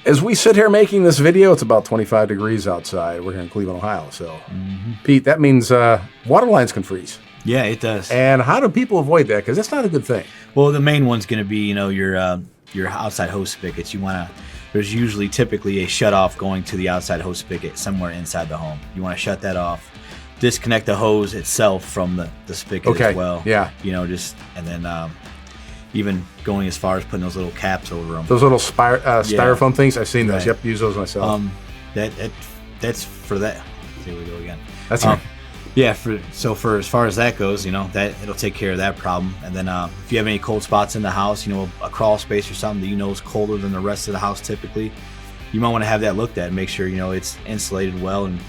As we sit here making this video, it's about 25 degrees outside. We're here in Cleveland, Ohio. So, Pete, that means water lines can freeze. Yeah, it does. And how do people avoid that? Because that's not a good thing. Well, the main one's going to be, your outside hose spigots. There's usually typically a shut off going to the outside hose spigot somewhere inside the home. You want to shut that off. Disconnect the hose itself from the spigot as well. Yeah. And then even going as far as putting those little caps over them. Those little styrofoam things. I've seen those. Yep, use those myself. That's for that. Here we go again. That's right. Yeah, for as far as that goes, that it'll take care of that problem. And then if you have any cold spots in the house, a crawl space or something that is colder than the rest of the house typically, you might want to have that looked at and make sure it's insulated well and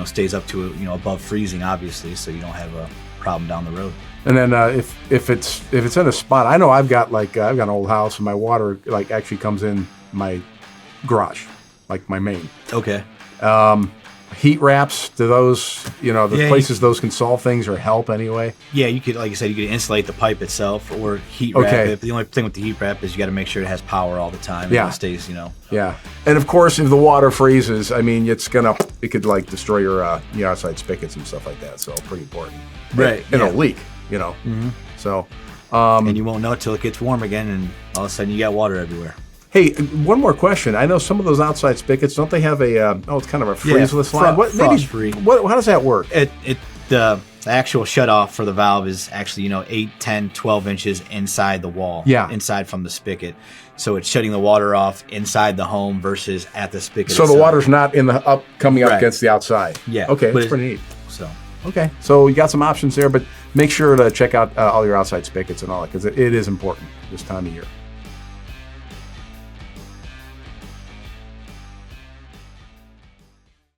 stays up to above freezing, obviously, so you don't have a problem down the road. And then if it's in a spot, I know I've got an old house and my water actually comes in my garage, like my main. Okay. Heat wraps, do those, places those can solve things or help anyway? Yeah, you could, like you said, you could insulate the pipe itself or heat wrap it. But the only thing with the heat wrap is you got to make sure it has power all the time. Yeah. And it stays, Yeah. And of course, if the water freezes, it could destroy your outside spigots and stuff like that. So pretty important. Right. And it'll leak, Mm-hmm. So. And you won't know it till it gets warm again and all of a sudden you got water everywhere. Hey, one more question. I know some of those outside spigots, don't they have it's kind of a freezeless line? Frost-free. How does that work? The actual shutoff for the valve is actually, 8, 10, 12 inches inside the wall. Yeah. Inside from the spigot. So it's shutting the water off inside the home versus at the spigot So itself. the water's not coming up against the outside. Yeah. Okay, that's pretty neat. So. Okay, so you got some options there, but make sure to check out all your outside spigots and all that because it is important this time of year.